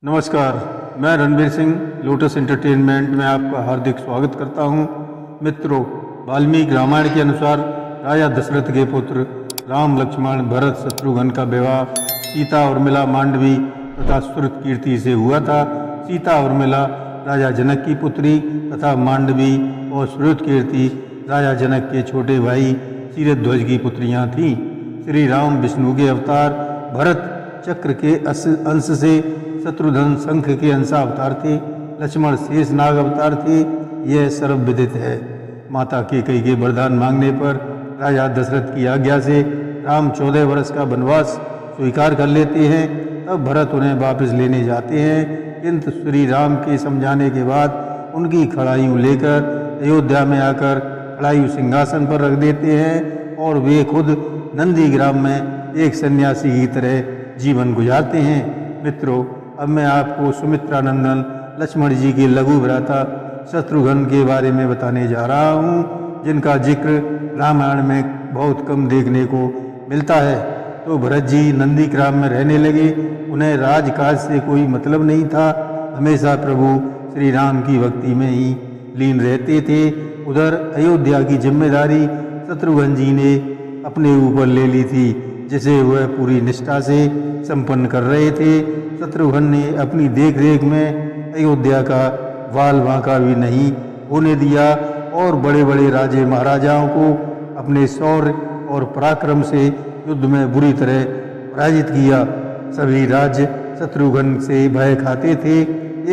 नमस्कार, मैं Ranveer Singh lotus entertainment में आपका हार्दिक स्वागत करता हूं। मित्रों, वाल्मीकि रामायण के अनुसार राजा दशरथ के पुत्र राम लक्ष्मण भरत शत्रुघ्न का विवाह सीता उर्मिला मांडवी तथा श्रुतकीर्ति से हुआ था। सीता उर्मिला राजा जनक की पुत्री तथा मांडवी और श्रुतकीर्ति राजा जनक के छोटे भाई शीरध्वज की पुत्रियां थीं। श्री राम विष्णु के अवतार, भरत चक्र के अंश से, शत्रुघ्न शंख के अंशावतार थे, लक्ष्मण शेषनाग अवतार थे। यह सर्वविदित है। माता कैकेयी के वरदान मांगने पर राजा दशरथ की आज्ञा से राम 14 वर्ष का वनवास स्वीकार कर लेते हैं। तब भरत उन्हें वापस लेने जाते हैं, किंतु श्री राम के समझाने के बाद उनकी खड़ायूं लेकर अयोध्या में आकर खड़ायू सिंहासन पर रख देते हैं और वे खुद नंदीग्राम में एक सन्यासी की तरह जीवन गुजारते हैं। मित्रों, अब मैं आपको सुमित्रा नंदन लक्ष्मण जी के लघु भ्राता शत्रुघ्न के बारे में बताने जा रहा हूँ, जिनका जिक्र रामायण में बहुत कम देखने को मिलता है। तो भरत जी नंदीग्राम में रहने लगे। उन्हें राजकाज से कोई मतलब नहीं था, हमेशा प्रभु श्री राम की भक्ति में ही लीन रहते थे। उधर अयोध्या की जिम्मेदारी शत्रुघ्न जी ने अपने ऊपर ले ली थी, जिसे वह पूरी निष्ठा से संपन्न कर रहे थे। शत्रुघ्न ने अपनी देखरेख में अयोध्या का वाल बांका भी नहीं होने दिया और बड़े बड़े राजे महाराजाओं को अपने शौर्य और पराक्रम से युद्ध में बुरी तरह पराजित किया। सभी राज्य शत्रुघ्न से भय खाते थे।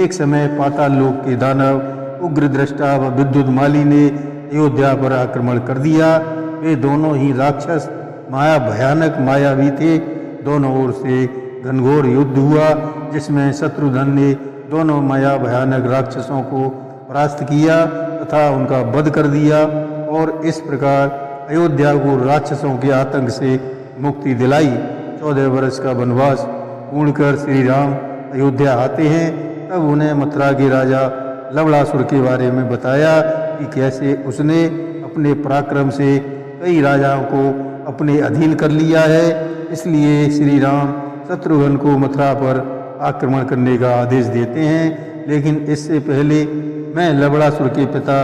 एक समय पाताल लोक के दानव उग्रदृष्टा व विद्युतमाली ने अयोध्या पर आक्रमण कर दिया। वे दोनों ही राक्षस भयानक मायावी थे। दोनों ओर से घनघोर युद्ध हुआ, जिसमें शत्रुघ्न ने दोनों भयानक राक्षसों को परास्त किया तथा उनका वध कर दिया और इस प्रकार अयोध्या को राक्षसों के आतंक से मुक्ति दिलाई। 14 वर्ष का वनवास पूर्ण कर श्री राम अयोध्या आते हैं। तब उन्हें मथुरा के राजा लवणासुर के बारे में बताया कि कैसे उसने अपने पराक्रम से कई राजाओं को अपने अधीन कर लिया है। इसलिए श्री राम शत्रुघ्न को मथुरा पर आक्रमण करने का आदेश देते हैं। लेकिन इससे पहले मैं लवणासुर के पिता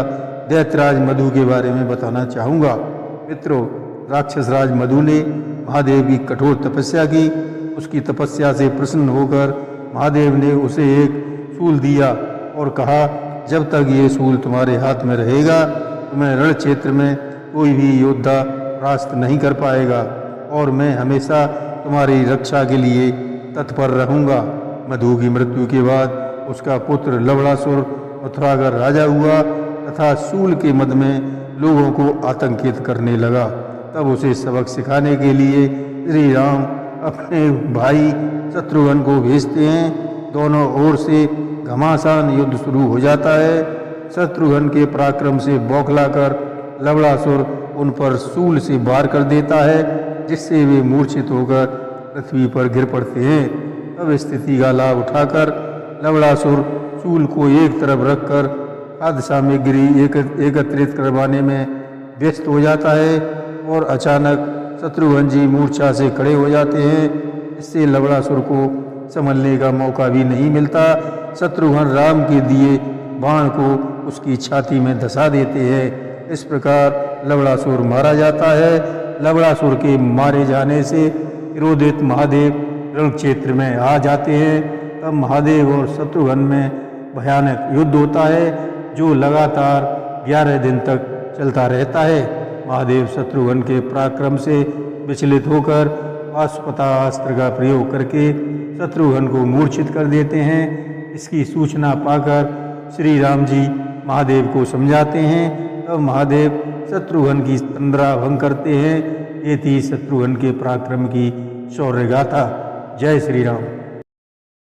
दैत्यराज मधु के बारे में बताना चाहूँगा। मित्रों, राक्षस राज मधु ने महादेव की कठोर तपस्या की। उसकी तपस्या से प्रसन्न होकर महादेव ने उसे एक शूल दिया और कहा, जब तक ये शूल तुम्हारे हाथ में रहेगा तुम्हें रण क्षेत्र में कोई भी योद्धा परास्त नहीं कर पाएगा और मैं हमेशा तुम्हारी रक्षा के लिए तत्पर रहूँगा। मधु की मृत्यु के बाद उसका पुत्र लवणासुर मथुरा का राजा हुआ तथा शूल के मद में लोगों को आतंकित करने लगा। तब उसे सबक सिखाने के लिए श्री राम अपने भाई शत्रुघ्न को भेजते हैं। दोनों ओर से घमासान युद्ध शुरू हो जाता है। शत्रुघ्न के पराक्रम से बौखलाकर लवणासुर उन पर शूल से वार कर देता है, जिससे वे मूर्छित होकर पृथ्वी पर गिर पड़ते हैं। तब स्थिति का लाभ उठाकर लवणासुर शूल को एक तरफ रखकर खाद्य सामग्री एकत्रित करवाने में व्यस्त हो जाता है और अचानक शत्रुघ्न जी मूर्छा से खड़े हो जाते हैं। इससे लवणासुर को संभलने का मौका भी नहीं मिलता। शत्रुघ्न राम के दिए बाण को उसकी छाती में धंसा देते हैं। इस प्रकार लवणासुर मारा जाता है। लवणासुर के मारे जाने से क्रोधित महादेव रण क्षेत्र में आ जाते हैं। तब महादेव और शत्रुघ्न में भयानक युद्ध होता है, जो लगातार 11 दिन तक चलता रहता है। महादेव शत्रुघ्न के पराक्रम से विचलित होकर पाशुपतास्त्र का प्रयोग करके शत्रुघ्न को मूर्छित कर देते हैं। इसकी सूचना पाकर श्री राम जी महादेव को समझाते हैं। तब महादेव शत्रुघ्न की तंद्रा भंग करते हैं। ये थी शत्रुघ्न के पराक्रम की शौर्य गाथा। जय श्री राम।